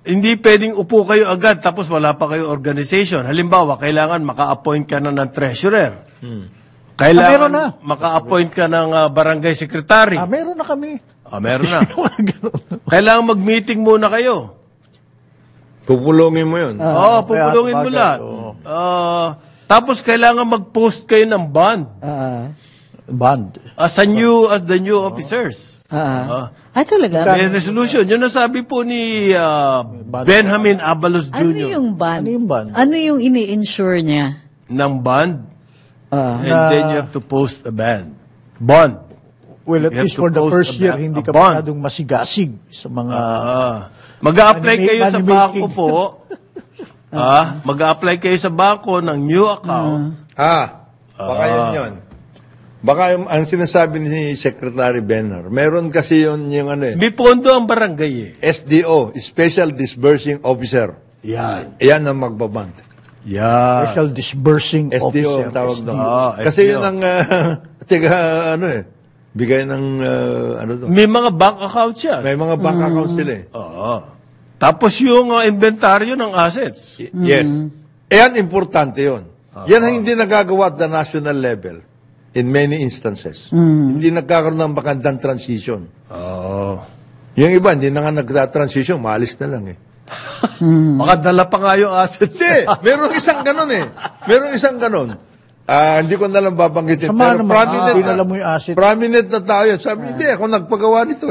Hindi pwedeng upo kayo agad tapos wala pa kayo organization. Halimbawa, kailangan maka-appoint ka na ng treasurer. Kailangan maka-appoint ka ng barangay secretary. Meron na kami. Meron na. Kailangan mag-meeting muna kayo. Pupulungin mo yun. Pupulungin mo lahat. Tapos kailangan mag-post kayo ng bond. Bond. As the new officers. Talaga? May resolution. Yun nasabi po ni Benjamin Abalos Jr. Ano yung bond? Ano yung ini-insure niya? Ng bond. And then you have to post a bond. Well, at least for the first year, hindi ka masyadong masigasig sa mga... Mag-a-apply kayo sa bangko po. Mag-a-apply kayo sa bangko ng new account. Baka yun. Baka ang sinasabi ni Secretary Benhar, meron kasi yun yung May pondo ang barangay SDO, Special Disbursing Officer. Yan. Yan ang magbaband. Special Disbursing SDO Officer. ang tawag doon. Kasi yun ang, bigay ng, May mga bank accounts yan. May mga bank accounts sila Tapos yung inventaryo ng assets. Yes. Yan, importante yun. Yan ang hindi nagagawa at the national level in many instances. Hindi nagkakaroon ng magandang transition. Yung iba, hindi na nga nagta-transition, maalis na lang Makadala pa nga yung assets. Merong isang ganon Merong isang ganon. Hindi ko na lang babanggitin. Pero prominent na tao yun. Sabi, hindi, ako nagpagawa nito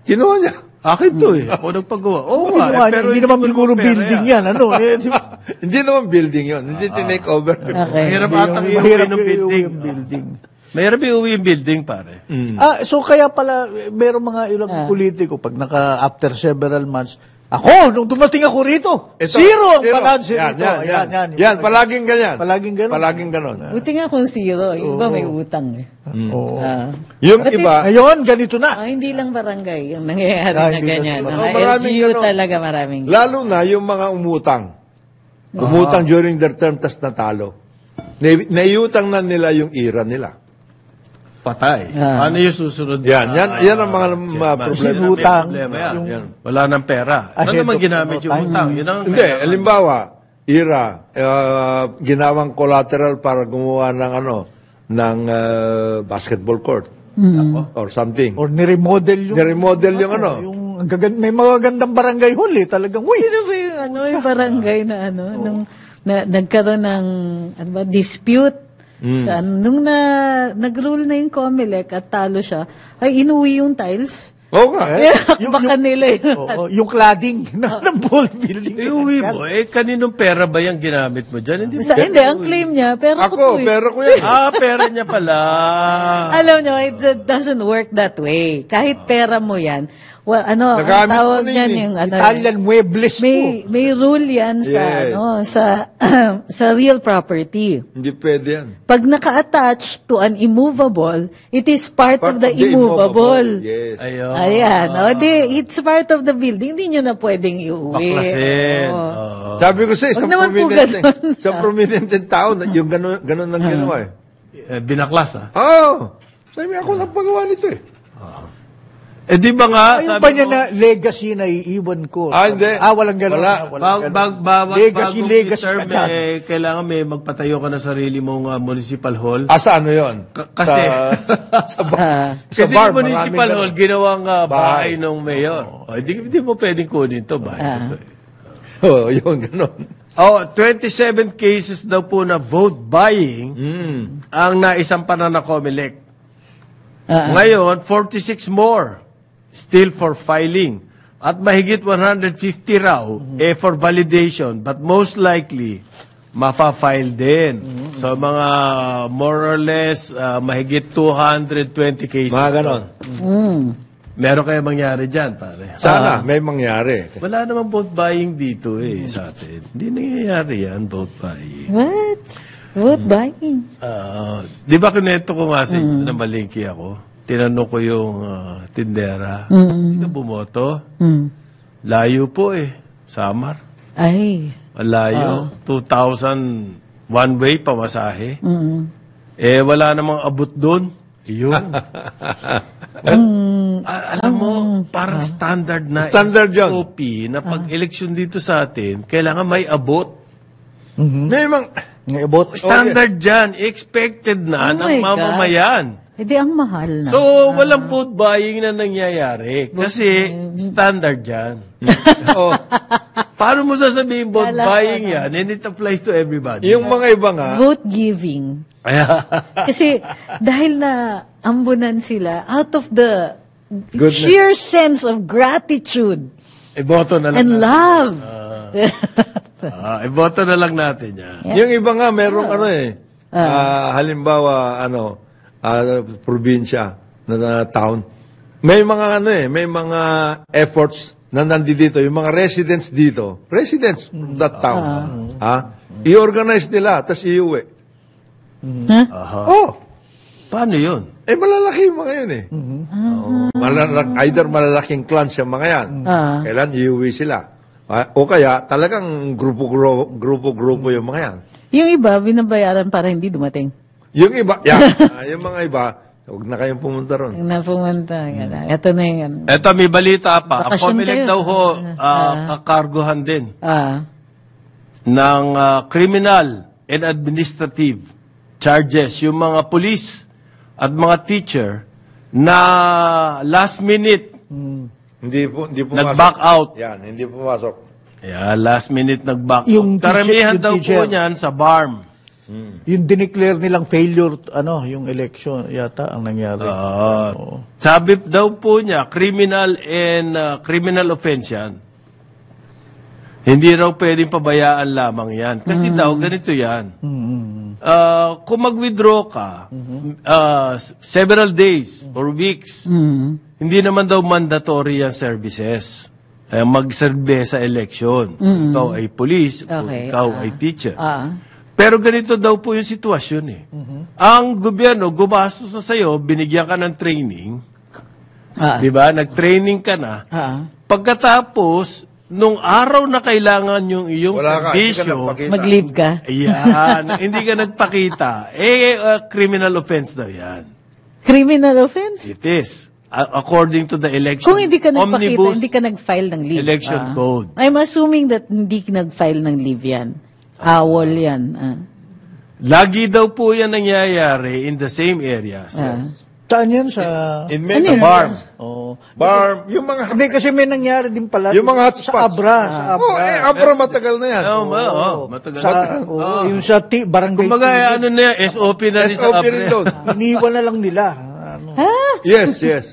Kinuha niya. Akin to Ako nagpagawa. Pero hindi naman siguro building yan. Hindi naman building yun. Hindi tinake over. Mahirap atang iuwi ng building. Mahirap iuwi yung building, pare. So kaya pala, meron mga ilang politiko, pag after several months, nung dumating ako rito, zero ang balance rito. Yan, palaging ganyan. Palaging ganon. Buti nga kung zero. Yung iba may utang Yung iba... Ngayon, ganito na. Hindi lang barangay yung nangyayari na ganyan. Maraming LGU talaga maraming. Lalo na yung mga umutang. Umutang during their term, tas natalo. Naiutang na nila yung ira nila. patay. Ano yung susunod? Yan ang mga problema. Utang. Wala nang pera. Ano naman ginamit yung utang? Yun ang Hindi, halimbawa, ginawang collateral para gumawa ng basketball court. Or something. Or niremodel yung may mga gandang barangay hall talagang, Sino ba yung barangay na nung nagkaroon ng dispute sa nung nag-rule na yung COMELEC at talo siya, ay inuwi yung tiles. Oo nga. Baka nila yung cladding ng whole building. Iuwi mo. Kaninong pera ba yung ginamit mo dyan? Hindi, ang claim niya, pera ko pera ko yan. Pera niya pala. Alam nyo, it doesn't work that way. Kahit pera mo yan, ang tawag niyan yung Italian muebles po. May rule yan sa real property. Hindi pwede yan. Pag naka-attach to an immovable, it is part of the immovable. Yes. Ayan. It's part of the building. Hindi nyo na pwedeng iuwi. Baklasin. Sabi ko sa isang prominenteng tao, yung ganun ang ginawa Binaklas Sabi ako lang pagawa nito di ba nga, yung pa niya na legacy na iiwan ko. Hindi. Walang gano'n. Legacy kailangan may magpatayo ka na sarili mong municipal hall. Sa ano yun? Kasi yung municipal hall, ginawang bahay ng mayor. Hindi mo pwedeng kunin ito, bahay. Yung gano'n. 27 cases daw po na vote buying ang naisampa na COMELEC. Ngayon, 46 more still for filing. At mahigit 150 raw for validation, but most likely mafa-file din. So mga more or less mahigit 220 cases. Mga ganon. Meron kaya mangyari dyan, pare? Sana, may mangyari. Wala namang vote buying dito sa atin. Hindi nangyayari yan, vote buying. What? Vote buying? Di ba kunento ko nga sa inyo na malingki ako? Tinanong ko yung tindera. Hindi na bumoto. Layo po Samar. Ay. Malayo. 2,000 one way pamasahe. Wala namang abot doon. Yun. Alam mo, parang standard na SOP na pag-eleksyon dito sa atin, kailangan may abot. May abot. Standard dyan. Expected na ng mamamayan. Hindi, ang mahal na. So, walang vote buying na nangyayari. Kasi, standard yan. Paano mo sasabihin vote buying yan? And it applies to everybody. Yung mga iba nga. Vote giving. Kasi, dahil na ambunan sila, out of the sheer sense of gratitude boto na lang and love. Boto na lang natin yan. Yung iba nga, merong halimbawa, probinsya na town. May mga may mga efforts na nandito, yung mga residents dito, residents from that town. I-organize nila, tapos iuwi. Paano yun? Malalaki yung mga yun either malalaking clans yung mga yan. Kailan iuwi sila. O kaya, talagang grupo-grupo yung mga yan. Yung iba, binabayaran para hindi dumating. Yung iba, yung mga iba, huwag na kayong pumunta ron. Huwag na pumunta. Ito na yan. Ito, may balita pa. Ang COMELEC daw kakarguhan din ng criminal and administrative charges. Yung mga police at mga teacher na last minute hindi nag-back out. Yan, hindi pumasok. Last minute nag-back out. Karamihan daw po niyan sa BARM. Yung dineclare nilang failure, yung election yata ang nangyari. Sabi daw po niya, criminal and criminal offense yan. Hindi raw pwedeng pabayaan lamang yan. Kasi daw, ganito yan. Kung mag-withdraw ka, several days or weeks, hindi naman daw mandatory yan services. Mag-serve sa election. Ikaw ay police, ikaw ay teacher. Pero ganito daw po yung sitwasyon Ang gobyerno, gumastos na sa'yo, binigyan ka ng training. Di ba? Nag-training ka na. Pagkatapos, nung araw na kailangan yung iyong servisyo, mag-leave ka. Hindi ka nagpakita. Criminal offense daw yan. Criminal offense? It is. According to the election. Kung hindi ka nagpakita, Omnibus hindi ka nag-file ng leave. election code. I'm assuming that hindi ka nag-file ng leave yan. Awol yan. Lagi daw po yan nangyayari in the same areas. Saan yan sa... In Mesa Farm. Oh. Farm. Yung mga... Hindi, kasi may nangyari din pala. Yung mga hotspots. Sa Abra. Sa Abra. Abra matagal na yan. Matagal. Yung sa barangay. Kumbaga, ano na yan, SOP na rin sa SOP rin doon. Iniwan na lang nila. Yes, yes.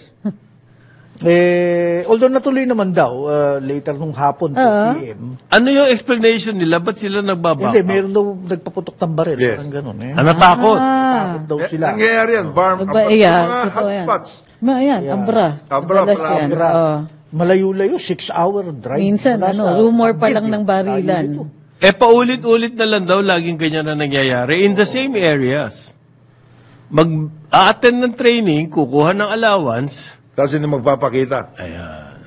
Although natuloy naman daw, later nung hapon, 2 p.m. Ano yung explanation nila? Ba't sila nagbabaka? Hindi, meron daw nagpaputok ng baril. Yes. Parang ganun. Natakot. Takot daw sila. Nangyayari yan. Farm. Mga hotspots. Ayan, Abra. Abra, Madalas yan. Abra. Oo. Malayo-layo, 6-hour drive. Minsan, Mula sa rumor pa lang Bukid, ng barilan. tayo dito. Paulit-ulit na lang daw, laging ganyan na nangyayari in the same areas. Mag-a-attend ng training, kukuha ng allowance. Tapos hindi magpapakita. Ayan.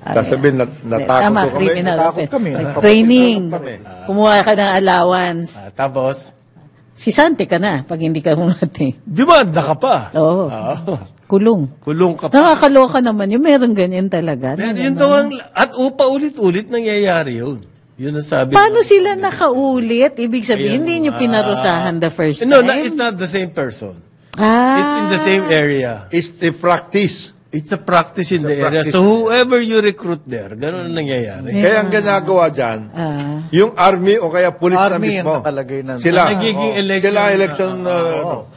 Sasabihin, natakot Tama, ko kami. criminal Natakot offense. kami. Training. kami. Kumuha ka ng allowance. Tapos, Sisante ka na pag hindi ka humati. demanda ka pa. Oo. Kulong. Kulong ka pa. Nakakaloka naman yun. Meron ganyan talaga. Yun daw at paulit-ulit nangyayari yun. Yun ang sabi. Paano sila nakaulit? Ibig sabihin, hindi nyo pinarusahan the first time? No, it's not the same person. It's in the same area. It's the practice. It's a practice in the area. practice. So whoever you recruit there, ganun ang nangyayari. Kaya ang ginagawa dyan, yung army o kaya police na Army mismo, ang nakalagay na. sila, Nagiging election. sila election,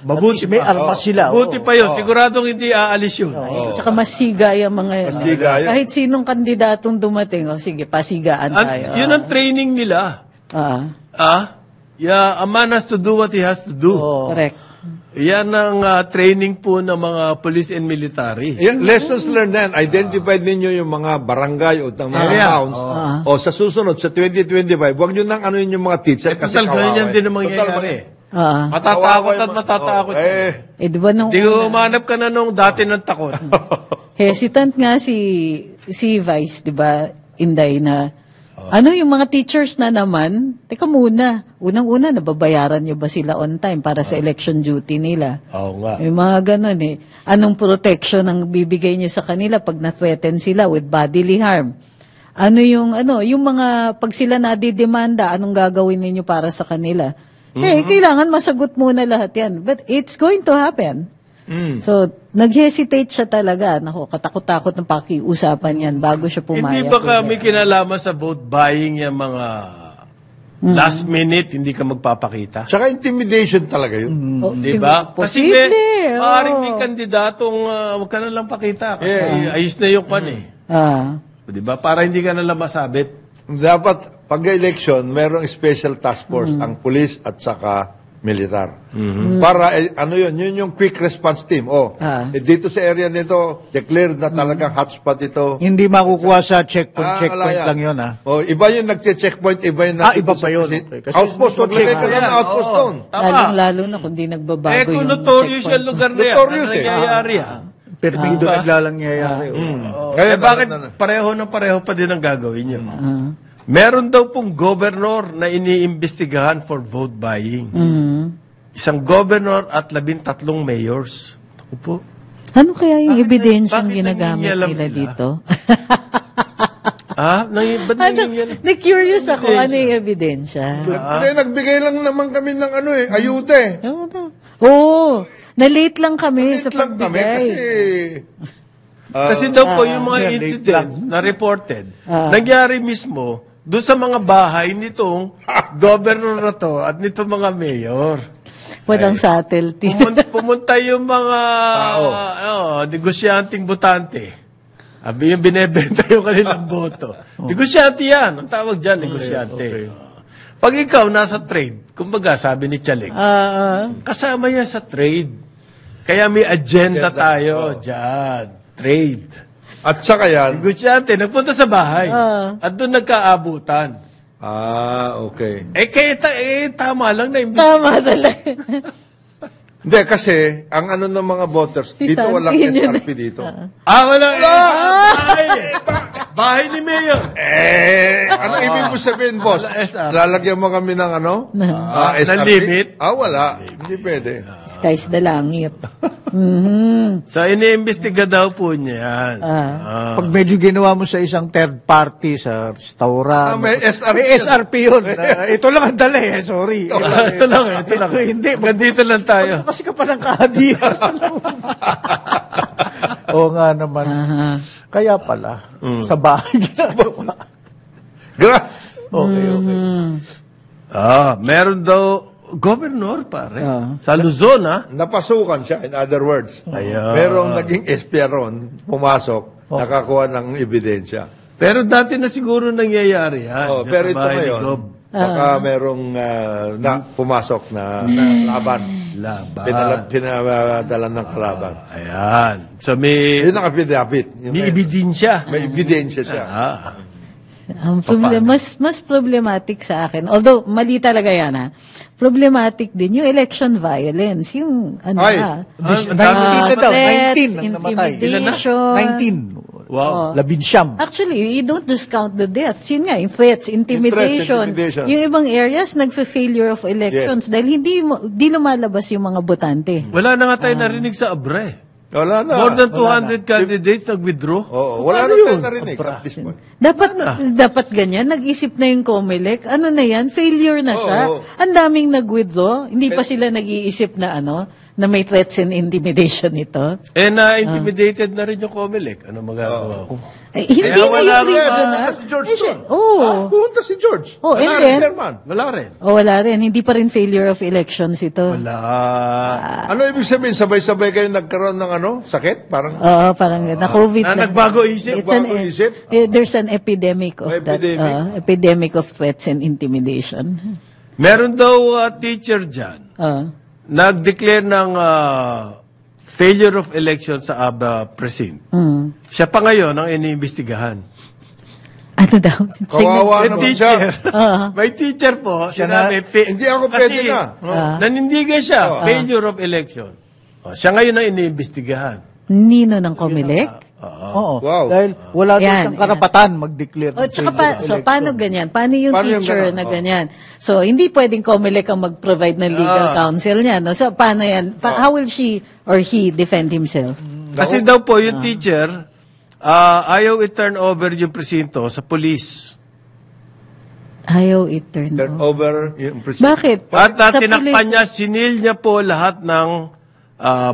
Mabuti May pa. armas sila. Mabuti pa yun. Siguradong hindi aalis yun. Tsaka masiga yung mga yan. Masiga yun. Kahit sinong kandidatong dumating, sige, pasigaan tayo. Yun ang training nila. A man has to do what he has to do. Correct. Yan ang training po ng mga police and military. lessons learned na yan. Identify ninyo yung mga barangay o ng mga towns. O sa susunod, sa 2025, huwag nyo nang ano yun yung mga teacher kasi Total, kawawa. ganyan din ang Total, mangyayari. Kawawa Matatakot at yung- matatakot. Di ba nung Di umanap ka na nung dati ng takot. hesitant nga si Vice, di ba, Inday, na ano yung mga teachers na naman, teka muna, unang-una, nababayaran nyo ba sila on time para sa election duty nila? Oo nga. May mga ganun eh. Anong protection ang bibigay nyo sa kanila pag na-threaten sila with bodily harm? Yung mga, pag sila nadidemanda, anong gagawin ninyo para sa kanila? Kailangan masagot muna lahat yan. But it's going to happen. So, nag-hesitate siya talaga. Naku, katakot-takot ng pakiusapan yan bago siya pumayag. Hindi ba kami kinalaman sa vote buying yung mga last minute, hindi ka magpapakita? Tsaka intimidation talaga yun. Di ba? Kasi Posible. maaaring may kandidatong wag ka na lang pakita. Kasi ayos na yung pan eh. Di ba? Para hindi ka na lang masabit. Dapat, pag-election, merong special task force, ang police at saka militar. Para, yun yung quick response team. Dito sa area nito, declared na talagang hotspot ito. Hindi makukuha sa checkpoint lang yun, iba yung nagche-checkpoint, iba yung iba pa yun. Okay. Kasi outpost, maglagay ka na ng outpost doon. Lalong-lalo na kung di nagbabago kung yung notorious checkpoint. yung lugar na yan, Notorious nangyayari Permido naglalang nangyayari. Kaya bakit pareho pa din ang gagawin nyo? Meron daw pong governor na iniimbestigahan for vote buying. Isang governor at 13 mayors. Ako po. Ano kaya yung ebidensyang bakit ginagamit nangingialam nila sila? dito? Ba't nangyayari? Na-curious ako, ano yung ebidensya? Nagbigay lang naman kami ng ayuda eh. Na-late lang kami sa Lang kami pagbigay. Kasi daw po yung mga incidents na reported, nangyari mismo doon sa mga bahay nitong governor na to at nitong mga mayor. Walang subtlety. Pumunta yung mga negosyanteng botante. Abi yung binebenta yung kanilang boto. Negosyante yan. Ang tawag dyan, negosyante. Pag ikaw nasa trade, kumbaga sabi ni Chaleg, kasama yan sa trade. Kaya may agenda tayo dyan. Trade. At saka yan. Negosyante, nagpunta sa bahay. At doon nagkaabutan. Okay. Tama lang na Tama talaga. Hindi, kasi, ang ng mga voters, Si dito Santi walang yun. SRP dito. Wala. Bahay ni Mayor. Ano ibig mo sabihin, boss? Wala SR. Lalagyan mo kami ng ano? Na SRP? limit? Wala. Hindi pwede. Sky's the langit. So, iniimbestiga daw po niya yan. Pag medyo ginawa mo sa isang third party sa restaurant. May SRP. May SRP yun. Ito lang ang dala eh. Sorry. Ito lang. Hindi. Gandito lang tayo. Kasi ka pa ng kahadias. Oo nga naman. Kaya pala, sa bahay ginagawa. Okay. Meron daw, governor pare. Sa Luzon, Napasukan siya, in other words. Ayan. Merong naging espionron, pumasok, nakakuha ng ebidensya. Pero dati na siguro nangyayari yan. Pero ito Sa bahay ni ngayon, Gob. baka merong pumasok na laban. Pinadala ng kalaban. Ayan. So may Yun ang affidavit. may ebidensya. May ebidensya siya. Ang mas problematic sa akin, although mali talaga yan problematic din yung election violence, yung Ang dami na daw, 19 ang namatay. intimidation. 19. Wow. Labinsyam. Actually, you don't discount the deaths. Yun nga, yung threats, intimidation. Yung ibang areas, nagfa-failure of elections dahil hindi lumalabas yung mga botante. Wala na nga tayo narinig sa Abre. Wala na. More than 200 candidates nag-withdraw. Wala na tayo narinig at this point. Dapat ganyan, nag-isip na yung COMELEC. Ano na yan? Failure na siya. Ang daming nag-withdraw. Hindi pa sila nag-iisip na na may threats and intimidation ito. Intimidated na rin yung COMELEC. Ano magagawa ko? Hindi na yung regional. Si George doon. Pumunta si George. And then, Wala rin. wala rin. Hindi pa rin failure of elections ito. Wala. Ano ibig sabihin? Sabay-sabay kayo nagkaroon ng sakit? Parang Parang na COVID. Na nagbago isip. There's an epidemic of epidemic of threats and intimidation. Meron daw teacher dyan. Nag-declare ng failure of election sa Abra Precinct. Siya pa ngayon ang iniimbestigahan. Ano daw? kawawa May naman siya. teacher. May teacher po. Sinabi, Hindi ako pwede na. nanindigan siya. Failure of election. Siya ngayon ang iniimbestigahan. Nino ng COMELEC? Oo. Wow. Dahil wala din Yan, siyang karapatan mag-declare. ng Tsaka failure of so election. paano ganyan? Paano yung Paano yung teacher ganon? na ganyan? So, hindi pwedeng COMELEC ang mag-provide ng legal counsel niya. No? So, paano yan? How will she or he defend himself? Kasi daw po, yung teacher, ayaw i-turn over yung presinto sa police. Ayaw i-turn Turn over. over yung precinct. Bakit? At Sa tinakpan police- niya, sinil niya po lahat ng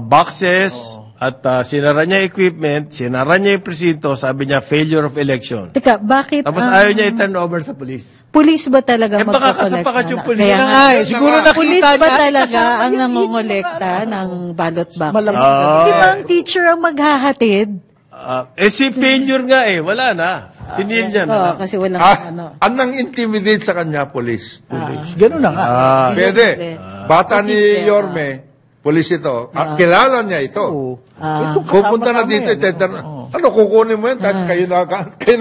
boxes at sinara niya equipment, sinara niya yung presinto, sabi niya, failure of election. Teka, bakit? Tapos ayaw niya i-turn over sa police. Police ba talaga Baka magpakolekta? kasapakat yung police. Kaya Kaya nga, nga, siguro police nakita ba niya. talaga ang Hindi nangongolekta ng ballot boxes? Malamang. Di ba ang teacher ang maghahatid? Si failure nga wala na. Sinil niya na. Kasi walang Ang nang-intimidate sa kanya, police. Ganun na nga. Pwede. Bata ni Yorme, police ito. Kilala niya ito. Pupunta na dito. Kukunin mo yan, tapos kayo na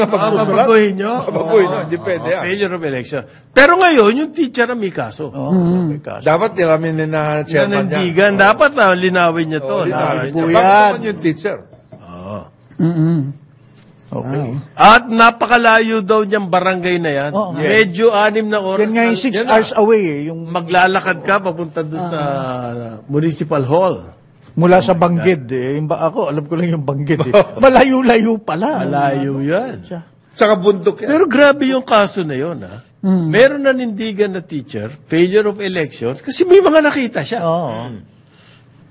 magsusulat. Babaguhin nyo. Babaguhin nyo, hindi pwede yan. Failure of election. Pero ngayon, yung teacher ang may kaso. Dapat nilamin ni na chairman niya. Nanandigan. Dapat na linawin niya to. Linawin niya. Buyat. Bakit naman yung teacher? Okay. At napakalayo daw niyang barangay na yan. Oo. Medyo 6 na oras. Yan nga yung 6 Yan na. hours away yung Maglalakad ka papunta doon sa municipal hall. mula sa Bangged Yung ako, alam ko lang yung Bangged Malayo-layo pala. Malayo yan. Saka bundok yan. Pero grabe yung kaso na yun, ha? Meron nanindigan na teacher, failure of elections, kasi may mga nakita siya. Oo.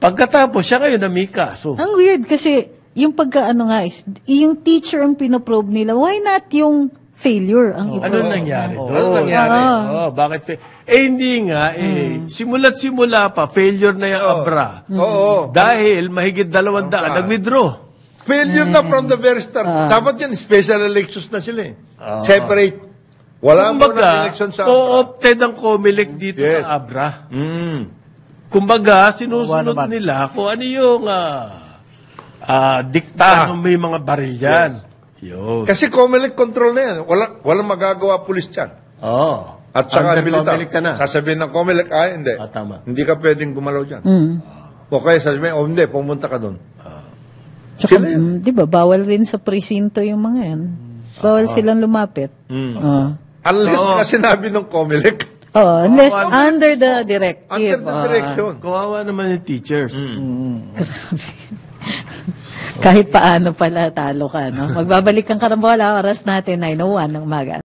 Pagkatapos, siya ngayon na may kaso. Ang weird kasi, yung pagkaano nga is, yung teacher ang pinoprobe nila, why not yung failure ang Ano nangyari doon? Ano nangyari? Bakit? Hindi nga, simula't simula pa, failure na yung Abra. Oo. Dahil mahigit 200 nag-withdraw. Failure na from the very start. Dapat yan, special elections na sila Separate. Wala mo na election sa co-opted ang COMELEC dito sa Abra. Kumbaga, sinusunod nila kung ano yung dikta ng may mga baril yan. Yun. Kasi COMELEC control na yan. Walang magagawa pulis dyan. At saka Under militar. COMELEC ka na. Sasabihin ng COMELEC, hindi. Tama. Hindi ka pwedeng gumalaw dyan. O kaya sasabihin, hindi, pumunta ka doon. Tsaka, di ba, bawal rin sa presinto yung mga yan. Bawal silang lumapit. Unless nga sinabi ng COMELEC. Unless under the directive. Under the direction. Kawawa naman yung teachers. Grabe. Kahit paano pala, talo ka, no? Magbabalik ang karambola, oras natin, 9:01 ng umaga.